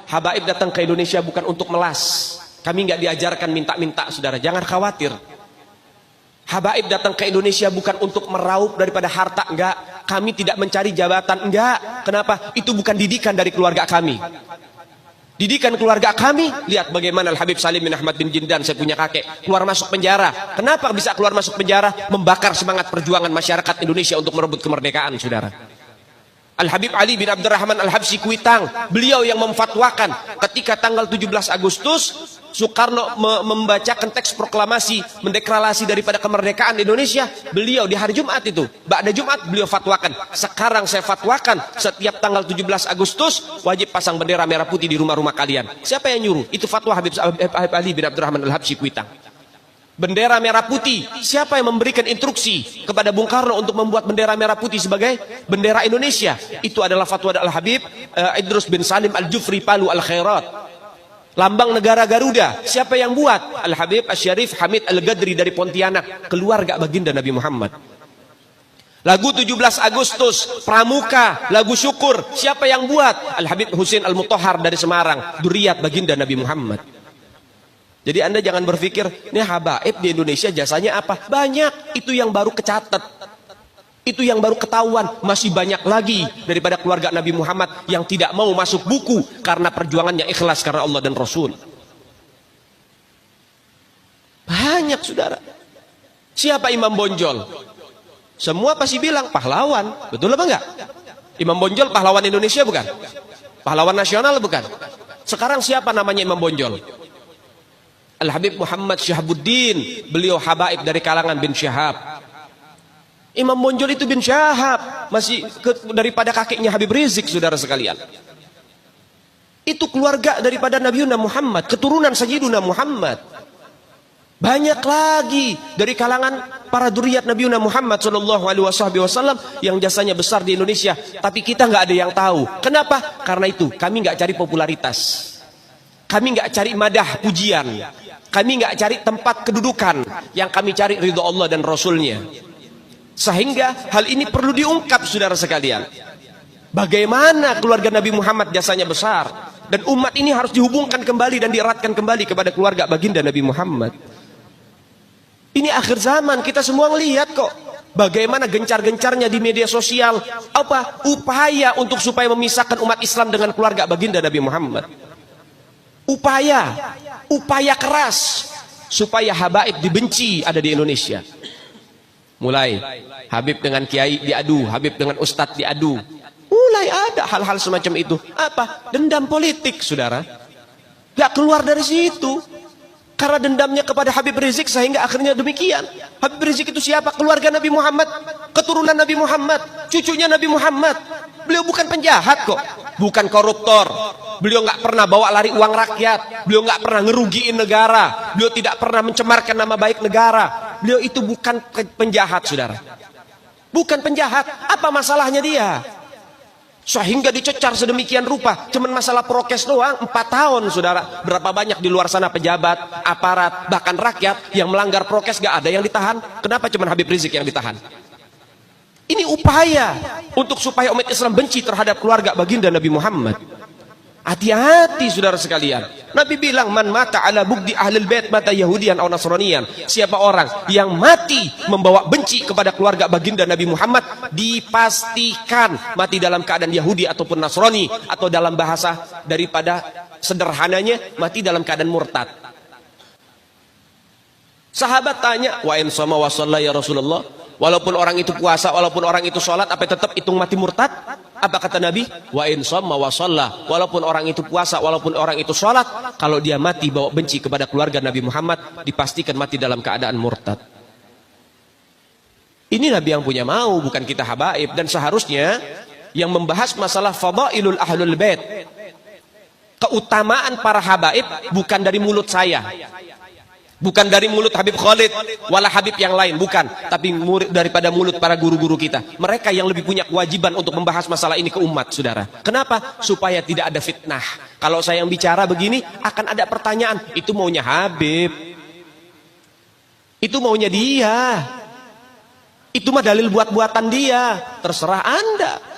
Habaib datang ke Indonesia bukan untuk melas. Kami nggak diajarkan minta-minta, saudara. Jangan khawatir. Habaib datang ke Indonesia bukan untuk meraup daripada harta, enggak. Kami tidak mencari jabatan, enggak. Kenapa? Itu bukan didikan dari keluarga kami. Didikan keluarga kami, lihat bagaimana Al-Habib Salim bin Ahmad bin Jindan, saya punya kakek, keluar masuk penjara. Kenapa bisa keluar masuk penjara? Membakar semangat perjuangan masyarakat Indonesia untuk merebut kemerdekaan, saudara. Al-Habib Ali bin Abdurrahman Al-Habsyi Kuitang, beliau yang memfatwakan ketika tanggal 17 Agustus Soekarno membacakan teks proklamasi mendeklarasi daripada kemerdekaan Indonesia. Beliau di hari Jumat itu, ba'da Jumat beliau fatwakan, sekarang saya fatwakan setiap tanggal 17 Agustus wajib pasang bendera merah putih di rumah-rumah kalian. Siapa yang nyuruh? Itu fatwa Habib Ali bin Abdurrahman Al-Habsyi Kuitang. Bendera merah putih, siapa yang memberikan instruksi kepada Bung Karno untuk membuat bendera merah putih sebagai bendera Indonesia? Itu adalah fatwa Al-Habib Idrus bin Salim Al-Jufri Palu Al-Khairat. Lambang negara Garuda, siapa yang buat? Al-Habib Asy-Syarif Hamid Al-Gadri dari Pontianak, keluarga baginda Nabi Muhammad. Lagu 17 Agustus, Pramuka, lagu syukur, siapa yang buat? Al-Habib Husin Al-Mutahhar dari Semarang, dzurriyyat baginda Nabi Muhammad. Jadi Anda jangan berpikir, ini habaib di Indonesia jasanya apa? Banyak, itu yang baru kecatat. Itu yang baru ketahuan. Masih banyak lagi daripada keluarga Nabi Muhammad yang tidak mau masuk buku karena perjuangannya ikhlas karena Allah dan Rasul. Banyak, saudara. Siapa Imam Bonjol? Semua pasti bilang pahlawan. Betul apa enggak? Imam Bonjol pahlawan Indonesia bukan? Pahlawan nasional bukan? Sekarang siapa namanya Imam Bonjol? Al-Habib Muhammad Syahabuddin, beliau habaib dari kalangan bin Syahab. Imam Bonjol itu bin Syahab, masih daripada kakeknya Habib Rizik, saudara sekalian. Itu keluarga daripada Nabiuna Muhammad, keturunan Sayyiduna Muhammad. Banyak lagi dari kalangan para dzurriyyat Nabiuna Muhammad sallallahu alaihi wasallam yang jasanya besar di Indonesia, tapi kita nggak ada yang tahu. Kenapa? Karena itu kami nggak cari popularitas. Kami nggak cari madah pujian. Kami nggak cari tempat kedudukan. Yang kami cari ridho Allah dan Rasulnya. Sehingga hal ini perlu diungkap, saudara sekalian. Bagaimana keluarga Nabi Muhammad jasanya besar. Dan umat ini harus dihubungkan kembali dan dieratkan kembali kepada keluarga baginda Nabi Muhammad. Ini akhir zaman, kita semua ngelihat kok. Bagaimana gencar-gencarnya di media sosial. Apa? Upaya untuk supaya memisahkan umat Islam dengan keluarga baginda Nabi Muhammad. Upaya keras supaya habaib dibenci ada di Indonesia. Mulai Habib dengan kiai diadu, Habib dengan ustadz diadu. Mulai ada hal-hal semacam itu. Apa? Dendam politik, saudara. Gak keluar dari situ. Karena dendamnya kepada Habib Rizik sehingga akhirnya demikian. Habib Rizik itu siapa? Keluarga Nabi Muhammad, keturunan Nabi Muhammad, cucunya Nabi Muhammad. Beliau bukan penjahat kok, bukan koruptor. Beliau nggak pernah bawa lari uang rakyat. Beliau nggak pernah ngerugiin negara. Beliau tidak pernah mencemarkan nama baik negara. Beliau itu bukan penjahat, saudara. Bukan penjahat. Apa masalahnya dia? Sehingga dicecar sedemikian rupa. Cuman masalah prokes doang, 4 tahun, saudara. Berapa banyak di luar sana pejabat, aparat, bahkan rakyat yang melanggar prokes gak ada yang ditahan. Kenapa cuman Habib Rizik yang ditahan? Ini upaya untuk supaya umat Islam benci terhadap keluarga baginda Nabi Muhammad. Hati-hati, saudara sekalian. Nabi bilang, man mata ala bugdi ahlul bait mata yahudian atau nasranian. Siapa orang yang mati membawa benci kepada keluarga baginda Nabi Muhammad, dipastikan mati dalam keadaan Yahudi ataupun Nasrani, atau dalam bahasa daripada sederhananya mati dalam keadaan murtad. Sahabat tanya, wa in sama wa shalla ya Rasulullah, walaupun orang itu puasa, walaupun orang itu sholat, apa tetap hitung mati murtad? Apa kata Nabi? Wa in shamma wa shalla, walaupun orang itu puasa, walaupun orang itu sholat, kalau dia mati bawa benci kepada keluarga Nabi Muhammad, dipastikan mati dalam keadaan murtad. Ini Nabi yang punya mau, bukan kita habaib. Dan seharusnya yang membahas masalah fadailul ahlul bait, keutamaan para habaib, bukan dari mulut saya, bukan dari mulut Habib Khalid wala Habib yang lain, bukan, tapi daripada mulut para guru-guru kita. Mereka yang lebih punya kewajiban untuk membahas masalah ini ke umat, saudara. Kenapa? Supaya tidak ada fitnah. Kalau saya yang bicara begini, akan ada pertanyaan, itu maunya Habib, itu maunya dia, itu mah dalil buat-buatan dia. Terserah Anda.